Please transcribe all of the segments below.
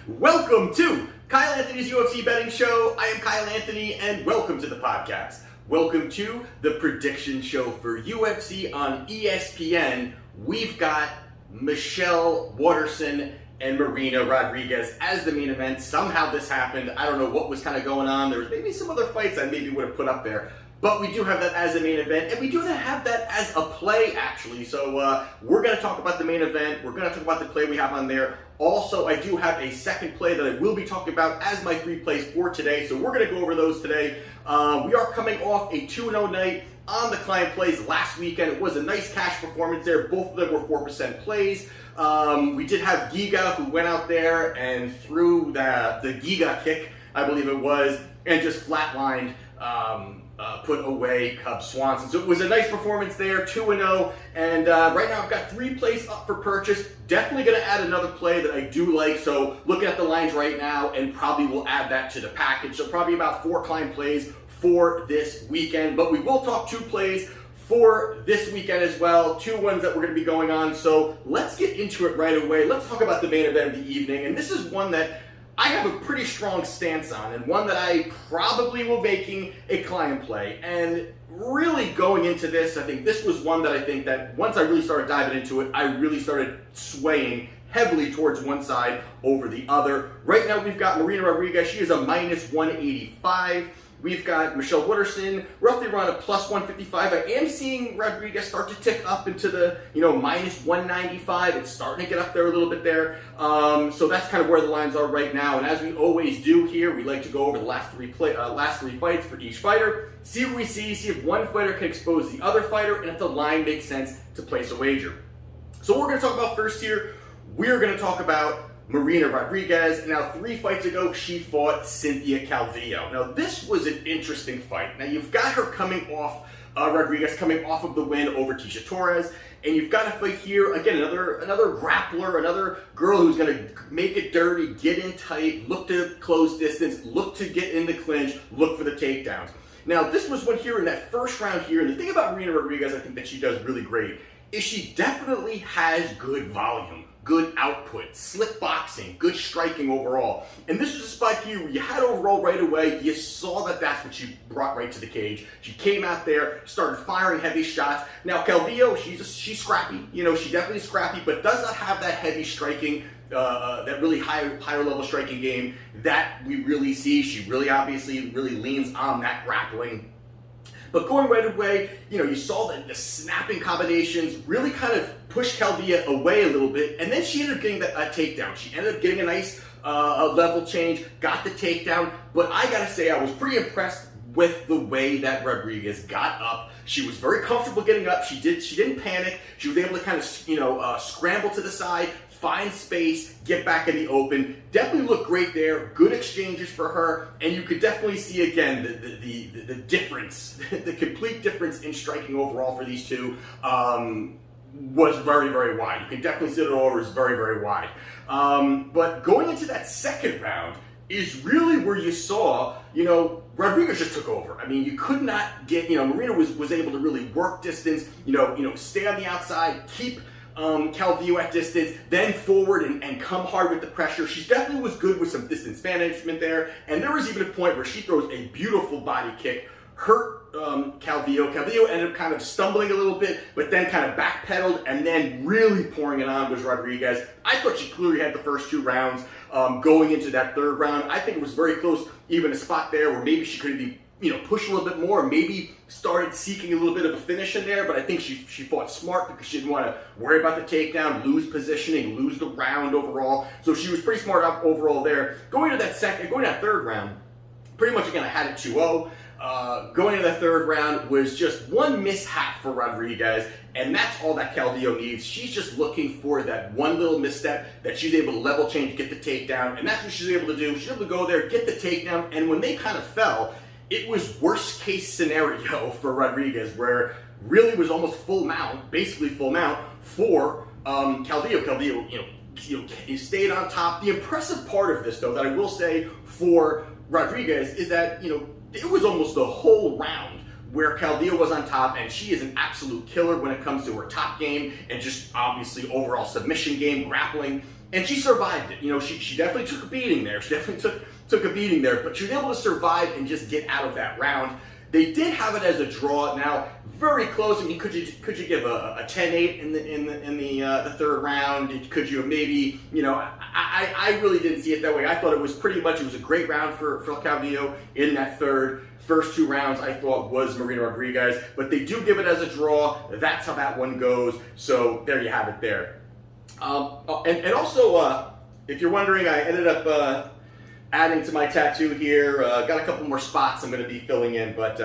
Welcome to Kyle Anthony's UFC Betting Show. I am Kyle Anthony, and welcome to the podcast. Welcome to the prediction show for UFC on ESPN. We've got Michelle Waterson and Marina Rodriguez as the main event. Somehow this happened. I don't know what was kind of going on. There was maybe some other fights I maybe would have put up there. But we do have that as a main event, and we do have that as a play, actually. So we're going to talk about the main event. We're going to talk about the play we have on there. Also, I do have a second play that I will be talking about as my 3 plays for today. So we're going to go over those today. We are coming off a 2-0 night on the client plays last weekend. It was a nice cash performance there. Both of them were 4% plays. We did have Giga, who went out there and threw the Giga kick, I believe it was, and just flatlined put away Cub Swanson. So it was a nice performance there, 2-0, and right now I've got 3 plays up for purchase. Definitely going to add another play that I do like, so looking at the lines right now, and probably will add that to the package. So probably about 4 client plays for this weekend, but we will talk 2 plays for this weekend as well, 2 ones that we're going to be going on. So let's get into it right away. Let's talk about the main event of the evening, and this is one that I have a pretty strong stance on, and one that I probably will making a client play. And really going into this, I think this was one that I think that once I really started diving into it, I really started swaying heavily towards one side over the other. Right now we've got Marina Rodriguez. She is a minus 185. We've got Michelle Waterson roughly around a plus 155. I am seeing Rodriguez start to tick up into the, minus 195. It's starting to get up there a little bit there. So that's kind of where the lines are right now. And as we always do here, we like to go over the last three fights for each fighter, see what we see if one fighter can expose the other fighter, and if the line makes sense to place a wager. So what we're going to talk about first here, we're going to talk about Marina Rodriguez. Now, 3 fights ago, she fought Cynthia Calvillo. Now, this was an interesting fight. Now, you've got her coming off, Rodriguez coming off of the win over Tecia Torres, and you've got a fight here, again, another grappler, another girl who's going to make it dirty, get in tight, look to close distance, look to get in the clinch, look for the takedowns. Now, this was one here in that first round here, and the thing about Marina Rodriguez I think that she does really great is she definitely has good volume, good output, slick boxing, good striking overall. And this was a spot here where you had overall right away, you saw that that's what she brought right to the cage. She came out there, started firing heavy shots. Now Calvillo, she's scrappy, she definitely is scrappy, but does not have that heavy striking, that really higher level striking game that we really see. She really obviously really leans on that grappling. But going right away, you saw the snapping combinations really kind of pushed Calvillo away a little bit, and then she ended up getting a takedown. She ended up getting a nice level change, got the takedown, but I gotta say I was pretty impressed with the way that Rodriguez got up. She was very comfortable getting up. She didn't panic. She was able to kind of scramble to the side, find space, get back in the open. Definitely looked great there. Good exchanges for her, and you could definitely see again the difference, the complete difference in striking overall for these two was very, very wide. You can definitely see it over as very, very wide. But going into that second round is really where you saw, Rodriguez just took over. I mean, you could not get, Marina was able to really work distance, stay on the outside, keep Calvillo at distance, then forward and come hard with the pressure. She definitely was good with some distance management there, and there was even a point where she throws a beautiful body kick, hurt Calvillo. Calvillo ended up kind of stumbling a little bit, but then kind of backpedaled, and then really pouring it on was Rodriguez. I thought she clearly had the first 2 rounds. Going into that third round, I think it was very close, even a spot there where maybe she could have pushed a little bit more, maybe started seeking a little bit of a finish in there, but I think she fought smart because she didn't want to worry about the takedown, lose positioning, lose the round overall. So she was pretty smart up overall there. Going to that third round, pretty much again I had it 2-0. Going into the third round was just one mishap for Rodriguez, and that's all that Calvillo needs. She's just looking for that one little misstep that she's able to level change, get the takedown, and that's what she's able to do. She's able to go there, get the takedown, and when they kind of fell, it was worst case scenario for Rodriguez, where really was almost basically full mount for Calvillo. Calvillo, he stayed on top. The impressive part of this, though, that I will say for Rodriguez is that, it was almost the whole round where Calvillo was on top, and she is an absolute killer when it comes to her top game and just obviously overall submission game, grappling. And she survived it. She definitely took a beating there. She definitely took a beating there, but she was able to survive and just get out of that round. They did have it as a draw. Now, very close. I mean, could you give a 10-8 in the third round? Could you maybe, I really didn't see it that way. I thought it was a great round for Calvillo in that third. First 2 rounds I thought was Marina Rodriguez, but they do give it as a draw. That's how that one goes. So there you have it there. And also, if you're wondering, I ended up adding to my tattoo here. Got a couple more spots I'm going to be filling in, but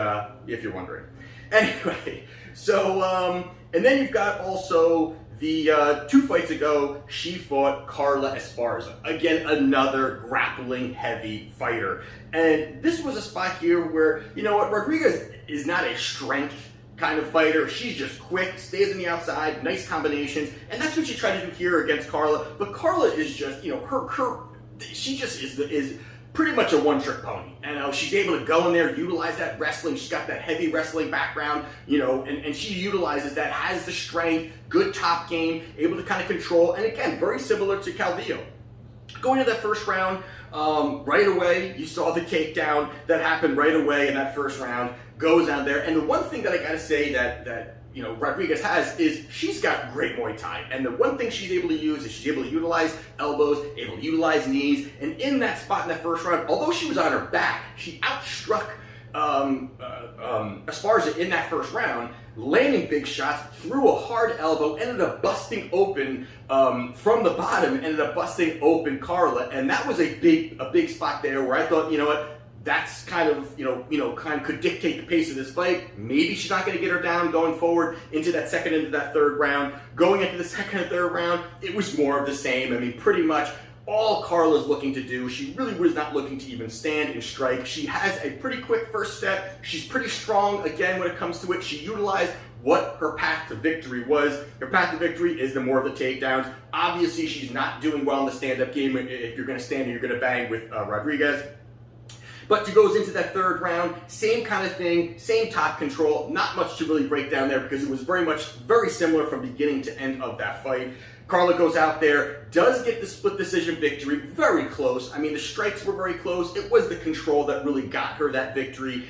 if you're wondering. Anyway, so, and then you've got also the 2 fights ago, she fought Carla Esparza. Again, another grappling heavy fighter. And this was a spot here where, Rodriguez is not a strength kind of fighter. She's just quick, stays on the outside, nice combinations, and that's what she tried to do here against Carla. But Carla is just, she just is pretty much a one-trick pony. And she's able to go in there, utilize that wrestling. She's got that heavy wrestling background, and she utilizes that, has the strength, good top game, able to kind of control, and again, very similar to Calvillo. Going into that first round, right away, you saw the takedown that happened right away in that first round. Goes out there, and the one thing that I gotta say that Rodriguez has is she's got great Muay Thai, and the one thing she's able to use is she's able to utilize elbows, able to utilize knees, and in that spot in that first round, although she was on her back, she outstruck Esparza in that first round, landing big shots, threw a hard elbow, ended up busting open from the bottom, ended up busting open Carla, and that was a big spot there where I thought, that's kind of, kind of could dictate the pace of this fight. Maybe she's not going to get her down going forward into that second, into that third round. Going into the second and third round, it was more of the same. I mean, pretty much all Carla's looking to do. She really was not looking to even stand and strike. She has a pretty quick first step. She's pretty strong, again, when it comes to it. She utilized what her path to victory was. Her path to victory is the more of the takedowns. Obviously, she's not doing well in the stand-up game. If you're going to stand and you're going to bang with Rodriguez. But she goes into that third round, same kind of thing, same top control, not much to really break down there because it was very similar from beginning to end of that fight. Carla goes out there, does get the split decision victory, very close. I mean, the strikes were very close. It was the control that really got her that victory.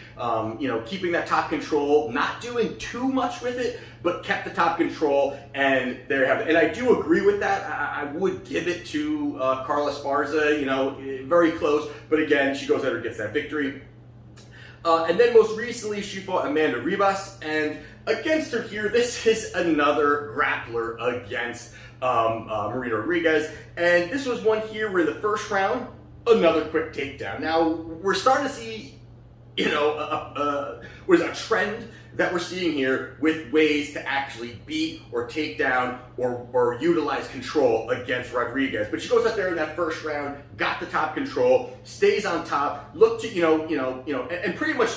Keeping that top control, not doing too much with it, but kept the top control, and there you have it. And I do agree with that. I would give it to Carla Esparza, very close, but again, she goes out and gets that victory. And then most recently, she fought Amanda Ribas, and against her here, this is another grappler against Marina Rodriguez, and this was one here where in the first round, another quick takedown. Now, we're starting to see, was a trend that we're seeing here with ways to actually beat or take down or utilize control against Rodriguez. But she goes out there in that first round, got the top control, stays on top, looked to, and pretty much,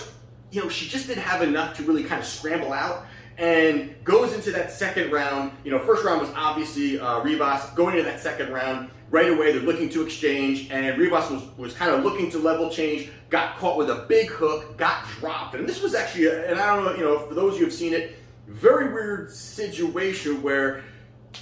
she just didn't have enough to really kind of scramble out. And goes into that second round. First round was obviously Ribas. Going into that second round, right away they're looking to exchange, and Ribas was kind of looking to level change, got caught with a big hook, got dropped. And this was actually, and I don't know, for those of you who have seen it, very weird situation where,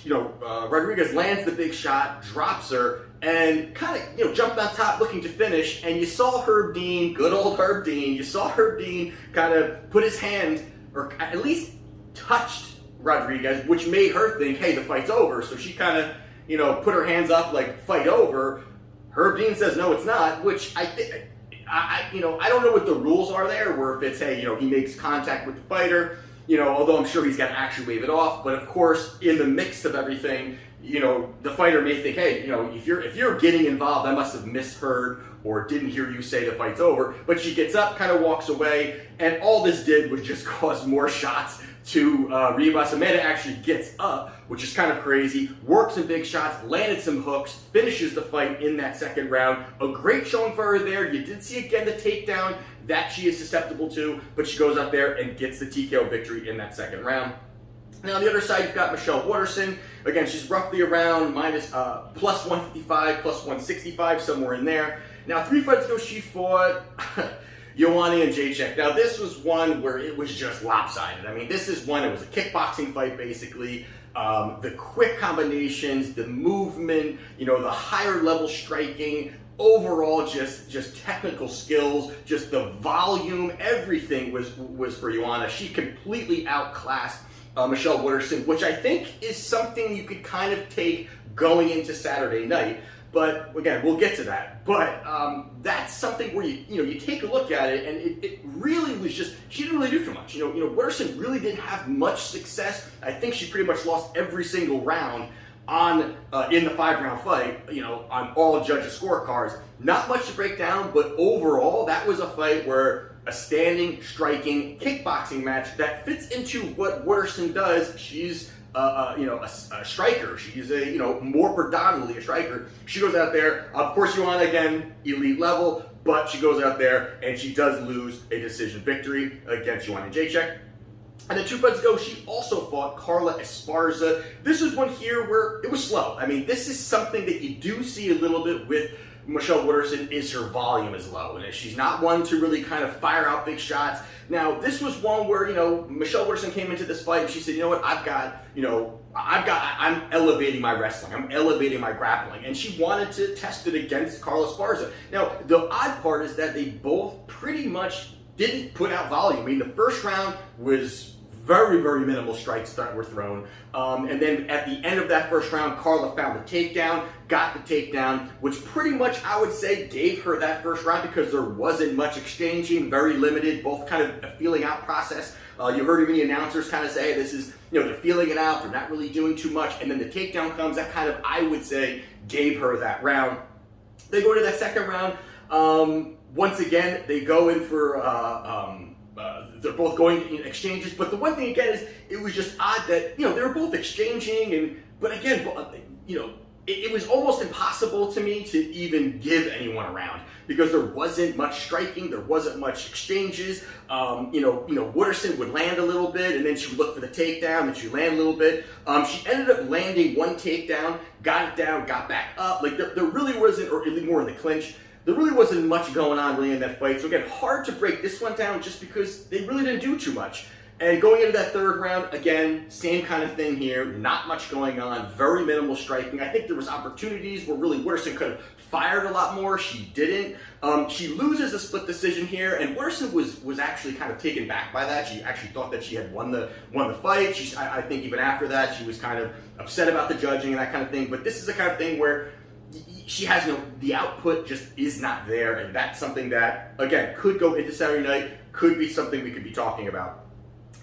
Rodriguez lands the big shot, drops her, and kind of, jumped on top looking to finish, and you saw Herb Dean, good old Herb Dean, you saw Herb Dean kind of put his hand, or at least touched Rodriguez, which made her think, hey, the fight's over. So she kind of, put her hands up like, fight over. Herb Dean says, no, it's not, which I think, I don't know what the rules are there, where if it's, hey, he makes contact with the fighter, although I'm sure he's got to actually wave it off. But of course, in the mix of everything, the fighter may think, hey, if you're getting involved, I must have misheard or didn't hear you say the fight's over. But she gets up, kind of walks away, and all this did was just cause more shots to Ribas. Amanda actually gets up, which is kind of crazy, works some big shots, landed some hooks, finishes the fight in that second round. A great showing for her there. You did see again the takedown that she is susceptible to, but she goes up there and gets the TKO victory in that second round. Now on the other side, you've got Michelle Waterson. Again, she's roughly around plus 155, plus 165, somewhere in there. Now 3 fights ago, she fought Ioane and Jacek. Now this was one where it was just lopsided. I mean, this is one, it was a kickboxing fight basically. the quick combinations, the movement, the higher level striking, overall just technical skills, just the volume, everything was for Joanna. She completely outclassed Michelle Waterson, which I think is something you could kind of take going into Saturday night. But again, we'll get to that. But that's something where you take a look at it, and it really was just, she didn't really do too much. Waterson really didn't have much success. I think she pretty much lost every single round on in the 5-round fight. On all judges' scorecards. Not much to break down, but overall, that was a fight where a standing, striking, kickboxing match that fits into what Waterson does. She's a striker. She's more predominantly a striker. She goes out there, of course, Joanna, again, elite level, but she goes out there and she does lose a decision victory against Joanna Jacek. And then 2 fights ago, she also fought Carla Esparza. This is one here where it was slow. I mean, this is something that you do see a little bit with Michelle Waterson, is her volume is low, and she's not one to really kind of fire out big shots. Now, this was one where, Michelle Waterson came into this fight and she said, you know what, I'm elevating my wrestling, I'm elevating my grappling, and she wanted to test it against Carla Esparza. Now, the odd part is that they both pretty much didn't put out volume. I mean, the first round was very, very minimal strikes that were thrown. And then at the end of that first round, Carla found the takedown, got the takedown, which pretty much, I would say, gave her that first round because there wasn't much exchanging, very limited, both kind of a feeling out process. You heard even the announcers kind of say, hey, this is, they're feeling it out, they're not really doing too much. And then the takedown comes, that kind of, I would say, gave her that round. They go to that second round. Once again, they go in for, they're both going in exchanges, but the one thing again is it was just odd that they were both exchanging, but again, it was almost impossible to me to even give anyone a round because there wasn't much striking, there wasn't much exchanges. Waterson would land a little bit, and then she would look for the takedown, and she'd land a little bit. She ended up landing one takedown, got it down, got back up. Like there really wasn't, or at least more in the clinch. There really wasn't much going on really in that fight. So again, hard to break this one down just because they really didn't do too much. And going into that third round, again, same kind of thing here. Not much going on, very minimal striking. I think there was opportunities where really Waterson could have fired a lot more. She didn't. She loses a split decision here, and Waterson was actually kind of taken back by that. She actually thought that she had won the fight. I think even after that, she was kind of upset about the judging and that kind of thing. But this is the kind of thing where she has the output just is not there, and that's something that, again, could go into Saturday night, could be something we could be talking about.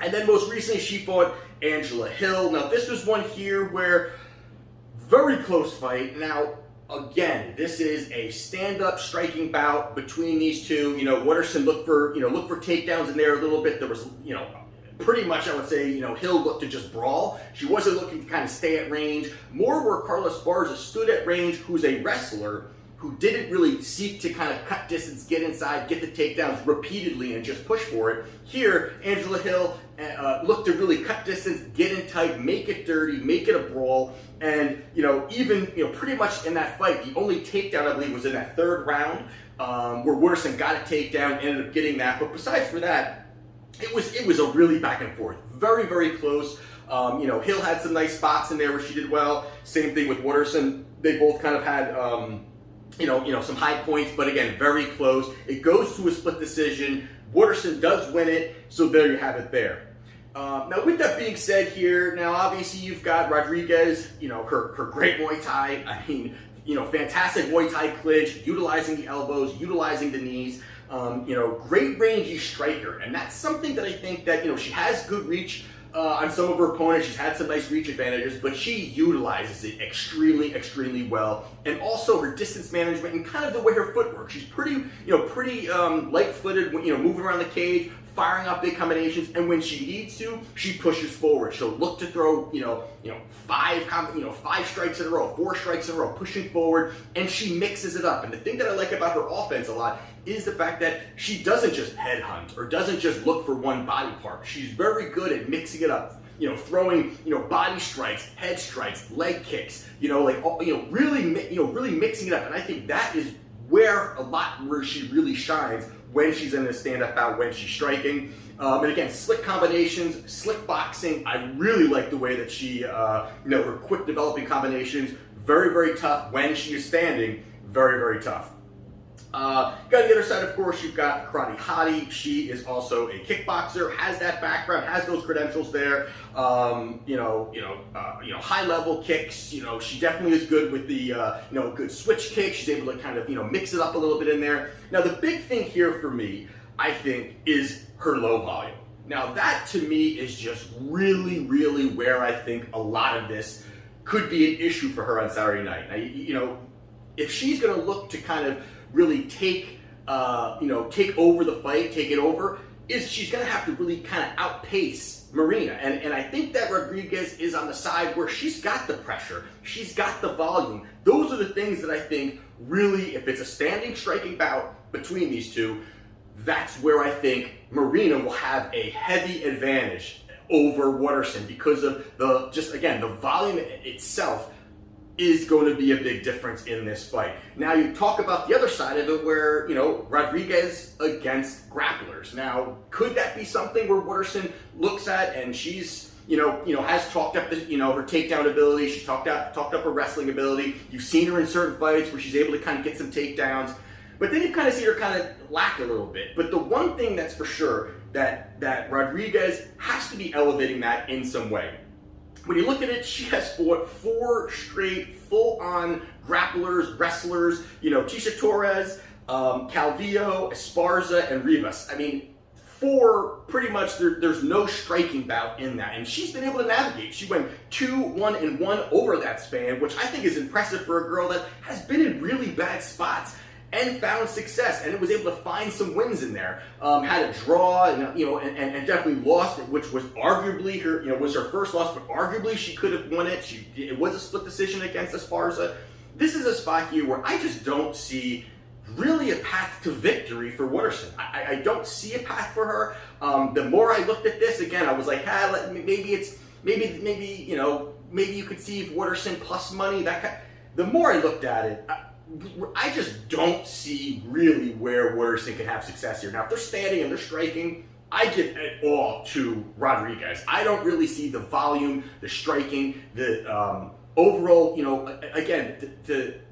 And then most recently, she fought Angela Hill. Now, this was one here where very close fight. Now, again, this is a stand-up striking bout between these two. Waterson looked for takedowns in there a little bit. There was, pretty much, I would say, Hill looked to just brawl. She wasn't looking to kind of stay at range. More where Carla Esparza stood at range, who's a wrestler who didn't really seek to kind of cut distance, get inside, get the takedowns repeatedly, and just push for it. Here, Angela Hill looked to really cut distance, get in tight, make it dirty, make it a brawl. And, even pretty much in that fight, the only takedown, I believe, was in that third round, where Waterson got a takedown, ended up getting that. But besides for that, it was a really back and forth, very, very close. Hill had some nice spots in there where she did well. Same thing with Waterson. They both kind of had, some high points, but again, very close. It goes to a split decision. Waterson does win it, so there you have it there. Now, with that being said here, now obviously you've got Rodriguez, her great Muay Thai. I mean, fantastic Muay Thai clinch, utilizing the elbows, utilizing the knees. Great rangy striker, and that's something that I think that, she has good reach on some of her opponents. She's had some nice reach advantages, but she utilizes it extremely, extremely well. And also her distance management and kind of the way her footwork. She's pretty light-footed, moving around the cage, firing out big combinations, and when she needs to, she pushes forward. She'll look to throw, five strikes in a row, 4 strikes in a row, pushing forward, and she mixes it up. And the thing that I like about her offense a lot is the fact that she doesn't just headhunt or doesn't just look for one body part. She's very good at mixing it up. Throwing, body strikes, head strikes, leg kicks, really mixing it up. And I think that is where she really shines when she's in a stand-up bout, when she's striking. And again, slick combinations, slick boxing. I really like the way that she, her quick developing combinations, very, very tough when she is standing, very, very tough. Got on the other side, of course, you've got Karate Hottie. She is also a kickboxer, has that background, has those credentials there. High level kicks. She definitely is good with the good switch kick. She's able to kind of mix it up a little bit in there. Now the big thing here for me, I think, is her low volume. Now that to me is just really, really where I think a lot of this could be an issue for her on Saturday night. Now, if she's going to look to kind of really take over the fight, take it over, she's going to have to really kind of outpace Marina. And I think that Rodriguez is on the side where she's got the pressure, she's got the volume. Those are the things that I think really, if it's a standing striking bout between these two, that's where I think Marina will have a heavy advantage over Waterson because of the volume itself is going to be a big difference in this fight. Now you talk about the other side of it where, Rodriguez against grapplers. Now, could that be something where Waterson looks at and she's, has talked up her takedown ability, she's talked up her wrestling ability. You've seen her in certain fights where she's able to kind of get some takedowns, but then you kind of see her kind of lack a little bit. But the one thing that's for sure that Rodriguez has to be elevating that in some way. When you look at it, she has fought 4 straight full-on grapplers, wrestlers, Tisha Torres, Calvillo, Esparza, and Ribas. I mean, 4, pretty much, there's no striking bout in that. And she's been able to navigate. She went 2-1-1 over that span, which I think is impressive for a girl that has been in really bad spots and found success, and it was able to find some wins in there. Had a draw, and definitely lost it, which was arguably her first loss, but arguably she could have won it. It was a split decision against Esparza. This is a spot here where I just don't see really a path to victory for Waterson. I don't see a path for her. The more I looked at this, again, I was like, maybe you could see Waterson plus money. The more I looked at it, I just don't see really where Waterson can have success here. Now, if they're standing and they're striking, I give it all to Rodriguez. I don't really see the volume, the striking, the overall, again,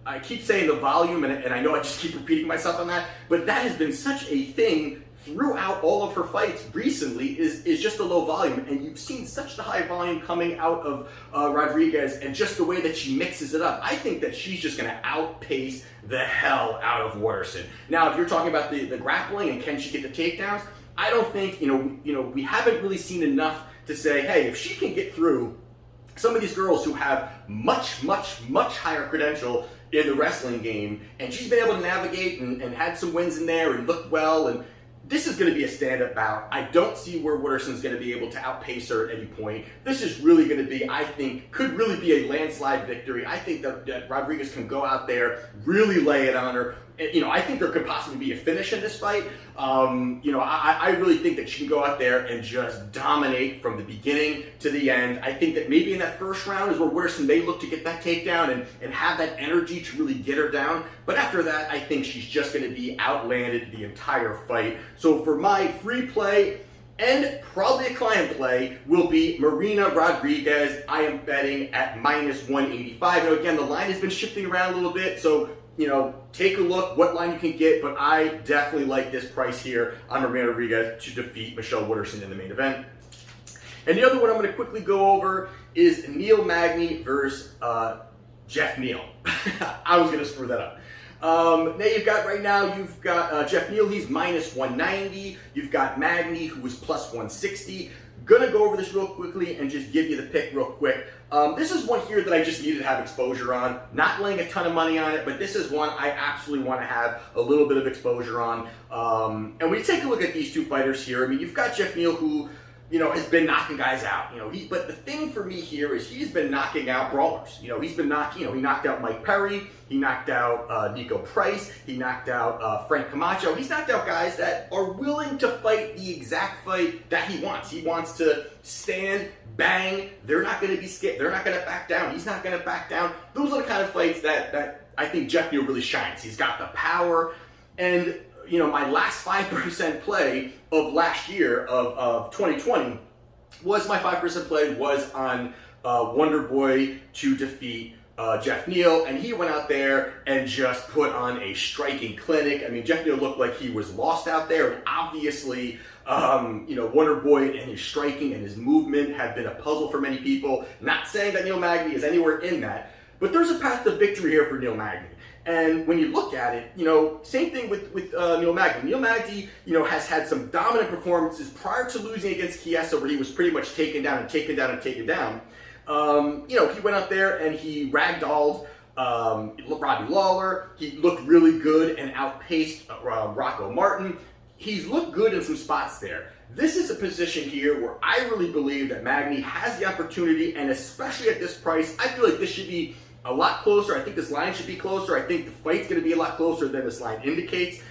I keep saying the volume, and I know I just keep repeating myself on that, but that has been such a thing throughout all of her fights recently is just a low volume, and you've seen such the high volume coming out of Rodriguez, and just the way that she mixes it up. I think that she's just going to outpace the hell out of Waterson. Now, if you're talking about the grappling and can she get the takedowns, I don't think, we haven't really seen enough to say, hey, if she can get through some of these girls who have much, much, much higher credential in the wrestling game, and she's been able to navigate and had some wins in there and looked well, and this is going to be a stand-up bout. I don't see where Waterson's going to be able to outpace her at any point. This is really going to be, I think, could really be a landslide victory. I think that Rodriguez can go out there, really lay it on her. I think there could possibly be a finish in this fight. I really think that she can go out there and just dominate from the beginning to the end. I think that maybe in that first round is where Waterson may look to get that takedown and have that energy to really get her down. But after that, I think she's just going to be outlanded the entire fight. So for my free play, and probably a client play, will be Marina Rodriguez. I am betting at -185. Now again, the line has been shifting around a little bit, so take a look what line you can get, but I definitely like this price here on Marina Rodriguez to defeat Michelle Waterson in the main event. And the other one I'm going to quickly go over is Neil Magny versus Jeff Neal. I was going to screw that up. Now you've got Jeff Neal, he's -190. You've got Magny, who is +160. Gonna go over this real quickly and just give you the pick real quick. This is one here that I just needed to have exposure on. Not laying a ton of money on it, but this is one I absolutely want to have a little bit of exposure on. And when you take a look at these two fighters here, I mean, you've got Jeff Neal, who has been knocking guys out. But the thing for me here is he's been knocking out brawlers. He's been knocking. He knocked out Mike Perry. He knocked out Nico Price. He knocked out Frank Camacho. He's knocked out guys that are willing to fight the exact fight that he wants. He wants to stand, bang. They're not going to be scared. They're not going to back down. He's not going to back down. Those are the kind of fights that I think Jeff Neal really shines. He's got the power. And my last 5% play of last year of 2020 was my 5% play was on Wonder Boy to defeat Jeff Neal, and he went out there and just put on a striking clinic. I mean, Jeff Neal looked like he was lost out there, and obviously, Wonder Boy and his striking and his movement have been a puzzle for many people. Not saying that Neil Magny is anywhere in that, but there's a path to victory here for Neil Magny. And when you look at it, same thing with Neil Magny. Neil Magny, has had some dominant performances prior to losing against Chiesa, where he was pretty much taken down and taken down and taken down. He went out there and he ragdolled Robbie Lawler. He looked really good and outpaced Rocco Martin. He's looked good in some spots there. This is a position here where I really believe that Magny has the opportunity, and especially at this price, I feel like this should be a lot closer. I think this line should be closer. I think the fight's going to be a lot closer than this line indicates.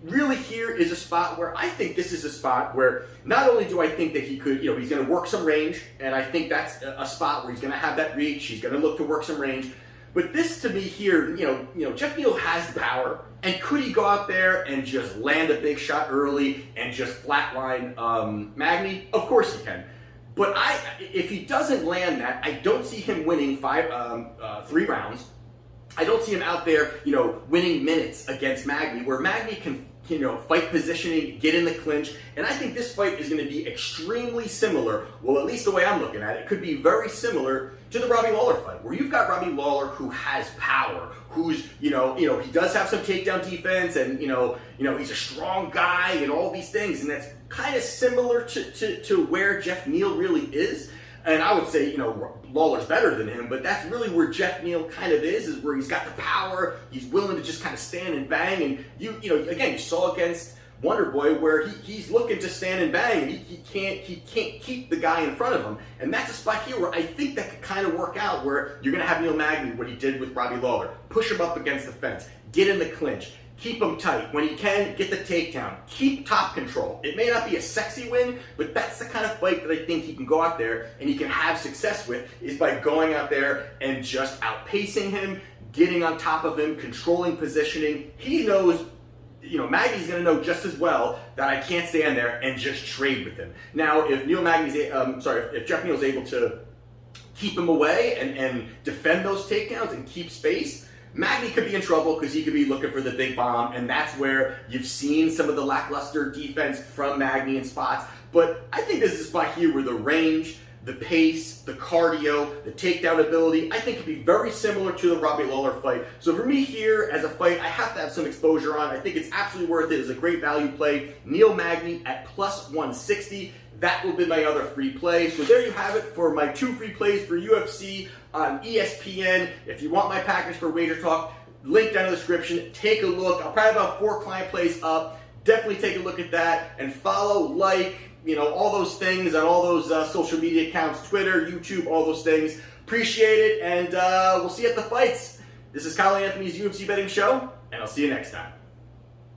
Really, here is a spot where I think this is a spot where not only do I think that he could, he's going to work some range, and I think that's a spot where he's going to have that reach. He's going to look to work some range. But this, to me here, Jeff Neal has the power, and could he go out there and just land a big shot early and just flatline Magny? Of course he can. But if he doesn't land that, I don't see him winning 3 rounds. I don't see him out there, winning minutes against Magny, where Magny can, fight positioning, get in the clinch. And I think this fight is going to be extremely similar. Well, at least the way I'm looking at it, could be very similar to the Robbie Lawler fight, where you've got Robbie Lawler who has power, who's, he does have some takedown defense, and, he's a strong guy and all these things. And that's kind of similar to where Jeff Neal really is. And I would say, Lawler's better than him, but that's really where Jeff Neal kind of is where he's got the power, he's willing to just kind of stand and bang, and again, you saw against Wonder Boy where he's looking to stand and bang, and he can't keep the guy in front of him. And that's a spot here where I think that could kind of work out, where you're going to have Neil Magny, what he did with Robbie Lawler, push him up against the fence, get in the clinch, keep him tight. When he can, get the takedown. Keep top control. It may not be a sexy win, but that's the kind of fight that I think he can go out there and he can have success with, is by going out there and just outpacing him, getting on top of him, controlling positioning. He knows, Magny's going to know just as well that I can't stand there and just trade with him. Now, if if Jeff Neal's able to keep him away and defend those takedowns and keep space, Magny could be in trouble because he could be looking for the big bomb, and that's where you've seen some of the lackluster defense from Magny in spots. But I think this is a spot here where the range, the pace, the cardio, the takedown ability, I think could be very similar to the Robbie Lawler fight. So for me here, as a fight, I have to have some exposure on. I think it's absolutely worth it. It's a great value play. Neil Magny at plus 160. That will be my other free play. So there you have it for my 2 free plays for UFC on ESPN. If you want my package for Wagertalk, link down in the description. Take a look. I'll probably have about 4 client plays up. Definitely take a look at that and follow, all those things on all those social media accounts, Twitter, YouTube, all those things. Appreciate it, and we'll see you at the fights. This is Kyle Anthony's UFC Betting Show, and I'll see you next time.